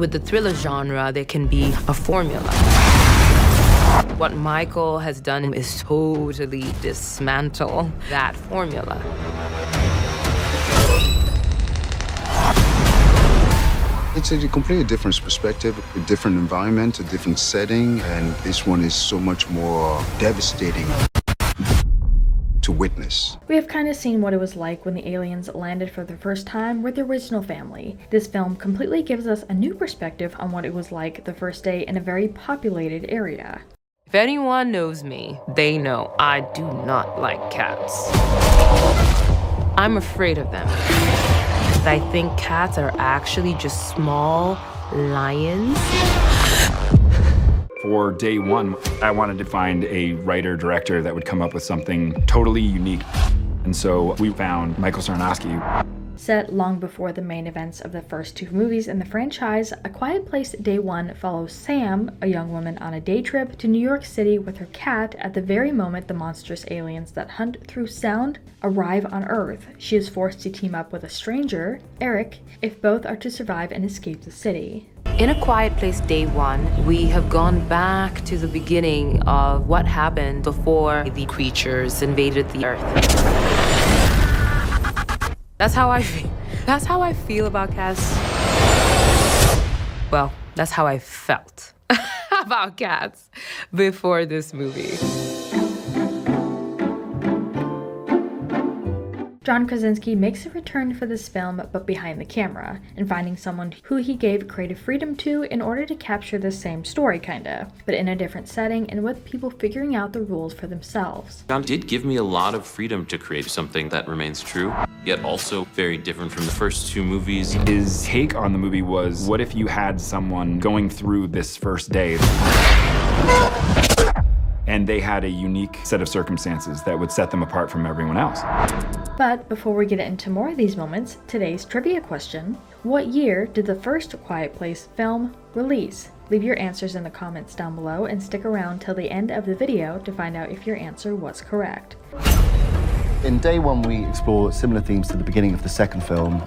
With the thriller genre, there can be a formula. What Michael has done is totally dismantle that formula. It's a completely different perspective, a different environment, a different setting, and this one is so much more devastating to witness. We have kind of seen what it was like when the aliens landed for the first time with the original family. This film completely gives us a new perspective on what it was like the first day in a very populated area. If anyone knows me, they know I do not like cats. I'm afraid of them. I think cats are actually just small lions. For day one, I wanted to find a writer-director that would come up with something totally unique. And so we found Michael Sarnoski. Set long before the main events of the first two movies in the franchise, A Quiet Place Day 1 follows Sam, a young woman on a day trip to New York City with her cat at the very moment the monstrous aliens that hunt through sound arrive on Earth. She is forced to team up with a stranger, Eric, if both are to survive and escape the city. In A Quiet Place Day 1, we have gone back to the beginning of what happened before the creatures invaded the Earth. That's how I feel. That's how I feel about cats. Well, that's how I felt about cats before this movie. John Krasinski makes a return for this film, but behind the camera, and finding someone who he gave creative freedom to in order to capture the same story, kinda, but in a different setting and with people figuring out the rules for themselves. John did give me a lot of freedom to create something that remains true, yet also very different from the first two movies. His take on the movie was, what if you had someone going through this first day and they had a unique set of circumstances that would set them apart from everyone else? But before we get into more of these moments, today's trivia question: what year did the first Quiet Place film release? Leave your answers in the comments down below and stick around till the end of the video to find out if your answer was correct. In Day 1, we explore similar themes to the beginning of the second film,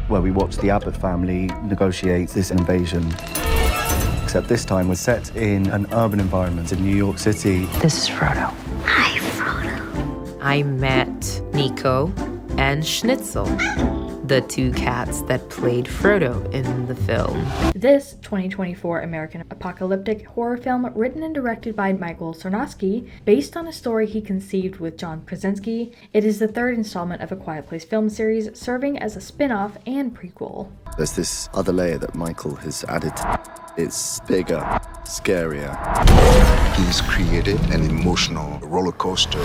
where we watch the Abbott family negotiate this invasion. Except this time we're set in an urban environment in New York City. This is Frodo. Hi, Frodo. I met Nico and Schnitzel, the two cats that played Frodo in the film. This 2024 American apocalyptic horror film, written and directed by Michael Sarnoski, based on a story he conceived with John Krasinski, it is the third installment of A Quiet Place film series, serving as a spin-off and prequel. There's this other layer that Michael has added. It's bigger, scarier. He's created an emotional roller coaster.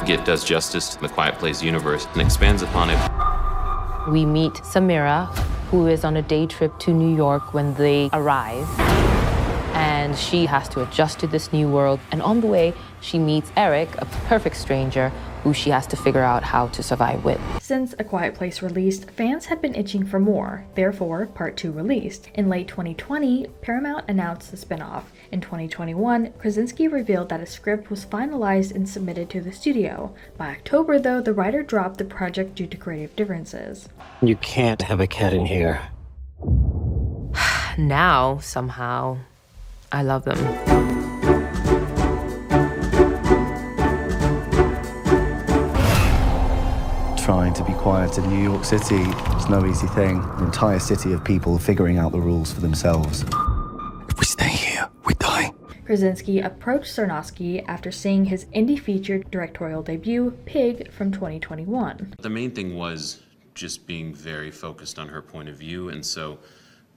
It does justice to the Quiet Place universe and expands upon it. We meet Samira, who is on a day trip to New York when they arrive. And she has to adjust to this new world. And on the way, she meets Eric, a perfect stranger, who she has to figure out how to survive with. Since A Quiet Place released, fans have been itching for more. Therefore, Part 2 released. In late 2020, Paramount announced the spin-off. In 2021, Krasinski revealed that a script was finalized and submitted to the studio. By October, though, the writer dropped the project due to creative differences. You can't have a cat in here. Now, somehow, I love them. Trying to be quiet in New York City is no easy thing. An entire city of people figuring out the rules for themselves. If we stay here, we die. Krasinski approached Sarnoski after seeing his indie feature directorial debut, Pig, from 2021. The main thing was just being very focused on her point of view, and so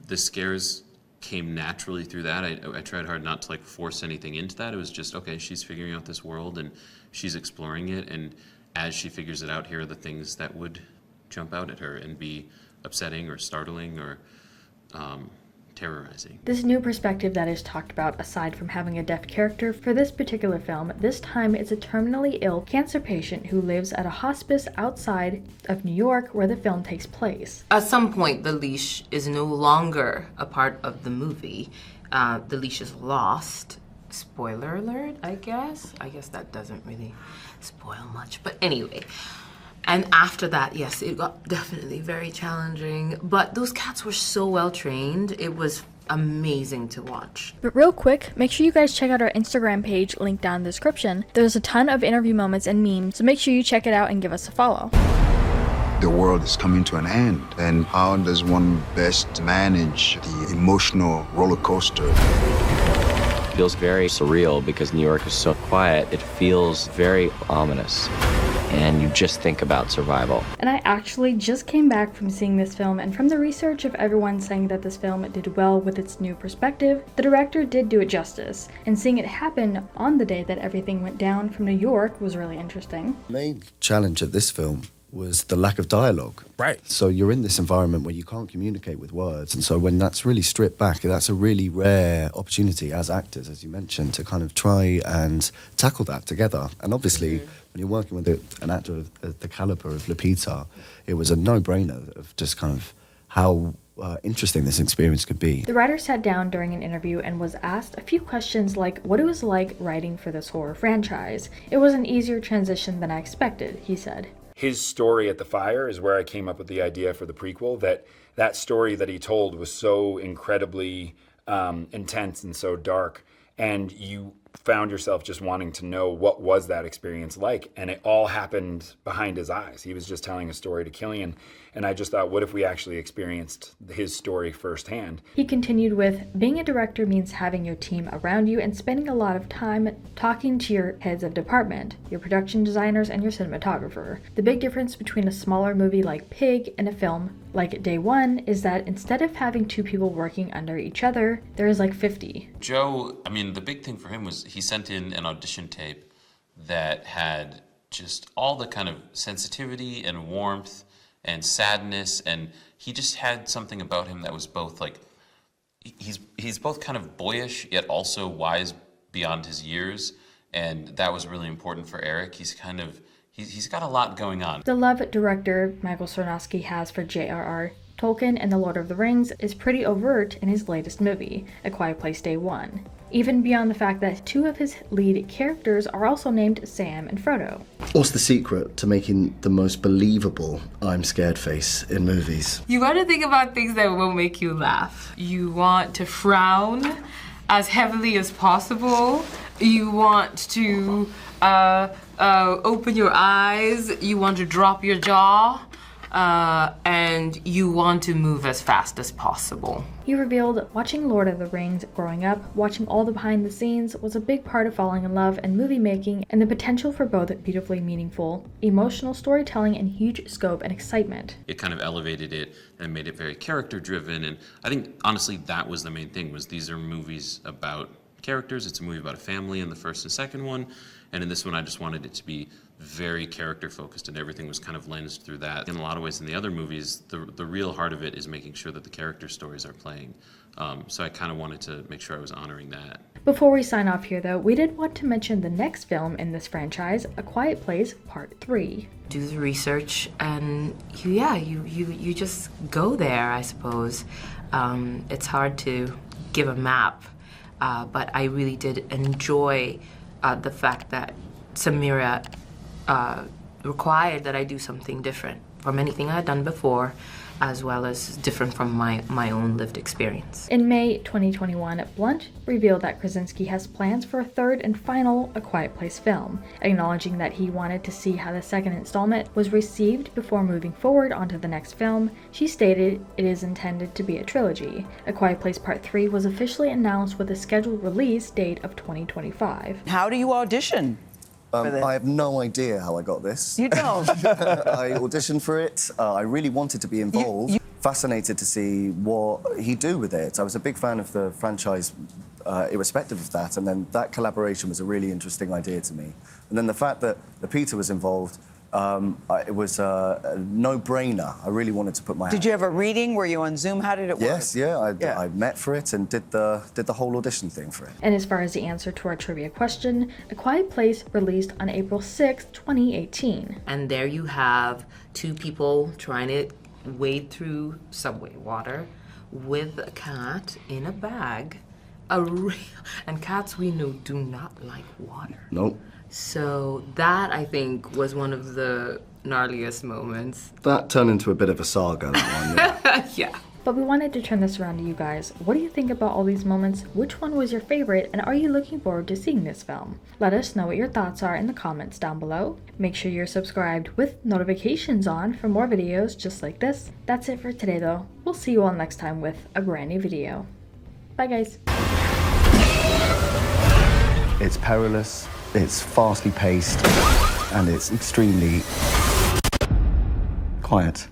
the scares came naturally through that. I tried hard not to force anything into that. It was just, okay, she's figuring out this world and she's exploring it, and as she figures it out, here are the things that would jump out at her and be upsetting or startling or terrorizing. This new perspective that is talked about, aside from having a deaf character for this particular film, this time it's a terminally ill cancer patient who lives at a hospice outside of New York where the film takes place. At some point, the leash is no longer a part of the movie. The leash is lost. Spoiler alert, I guess. I guess that doesn't really spoil much. But anyway, And after that, yes, it got definitely very challenging. But those cats were so well trained. It was amazing to watch. But real quick, make sure you guys check out our Instagram page, linked down in the description. There's a ton of interview moments and memes, so make sure you check it out and give us a follow. The world is coming to an end, and how does one best manage the emotional roller coaster? It feels very surreal because New York is so quiet. It feels very ominous. And you just think about survival. And I actually just came back from seeing this film, and from the research of everyone saying that this film did well with its new perspective, the director did do it justice. And seeing it happen on the day that everything went down from New York was really interesting. The main challenge of this film was the lack of dialogue. Right. So you're in this environment where you can't communicate with words, and so when that's really stripped back, that's a really rare opportunity as actors, as you mentioned, to kind of try and tackle that together. And obviously, when you're working with an actor of the caliber of Lupita, it was a no-brainer of just kind of how interesting this experience could be. The writer sat down during an interview and was asked a few questions like what it was like writing for this horror franchise. It was an easier transition than I expected, he said. His story at the fire is where I came up with the idea for the prequel, that story that he told was so incredibly intense and so dark, and you found yourself just wanting to know what was that experience like, and it all happened behind his eyes. He was just telling a story to Killian, and I just thought, what if we actually experienced his story firsthand? He continued with, being a director means having your team around you and spending a lot of time talking to your heads of department, your production designers, and your cinematographer. The big difference between a smaller movie like Pig and a film like Day One is that instead of having two people working under each other, there is like 50. Joe, I mean, the big thing for him was he sent in an audition tape that had just all the kind of sensitivity and warmth and sadness, and he just had something about him that was both like, he's both kind of boyish yet also wise beyond his years, and that was really important for Eric. He's got a lot going on. The love director Michael Sarnoski has for J.R.R. Tolkien and The Lord of the Rings is pretty overt in his latest movie, A Quiet Place Day One, even beyond the fact that two of his lead characters are also named Sam and Frodo. What's the secret to making the most believable I'm scared face in movies? You want to think about things that will make you laugh. You want to frown as heavily as possible. You want to open your eyes. You want to drop your jaw. And you want to move as fast as possible. He revealed watching Lord of the Rings growing up, watching all the behind the scenes, was a big part of falling in love and movie making, and the potential for both beautifully meaningful, emotional storytelling and huge scope and excitement. It kind of elevated it and made it very character driven, and I think honestly that was the main thing, was these are movies about characters. It's a movie about a family in the first and second one, and in this one I just wanted it to be very character focused, and everything was kind of lensed through that. In a lot of ways in the other movies, the real heart of it is making sure that the character stories are playing. So I kind of wanted to make sure I was honoring that. Before we sign off here though, we did want to mention the next film in this franchise, A Quiet Place Part 3. Do the research and you just go there, I suppose. It's hard to give a map, but I really did enjoy the fact that Samira required that I do something different from anything I had done before, as well as different from my own lived experience. In May 2021, Blunt revealed that Krasinski has plans for a third and final A Quiet Place film, acknowledging that he wanted to see how the second installment was received before moving forward onto the next film. She stated it is intended to be a trilogy. A Quiet Place Part 3 was officially announced with a scheduled release date of 2025. How do you audition? I have no idea how I got this. You don't? I auditioned for it. I really wanted to be involved. Fascinated to see what he'd do with it. I was a big fan of the franchise, irrespective of that, and then that collaboration was a really interesting idea to me. And then the fact that Lupita was involved, it was a no-brainer. I really wanted to put my hand. Did you have a reading? Were you on Zoom? How did it work? Yes, yeah. I met for it and did the whole audition thing for it. And as far as the answer to our trivia question, A Quiet Place released on April 6th, 2018. And there you have two people trying to wade through subway water with a cat in a bag. And cats we know do not like water. Nope. So that, I think, was one of the gnarliest moments. That turned into a bit of a saga, that one. Yeah. Yeah. But we wanted to turn this around to you guys. What do you think about all these moments? Which one was your favorite, and are you looking forward to seeing this film? Let us know what your thoughts are in the comments down below. Make sure you're subscribed with notifications on for more videos just like this. That's it for today though. We'll see you all next time with a brand new video. Bye guys. It's perilous, it's fastly paced, and it's extremely quiet.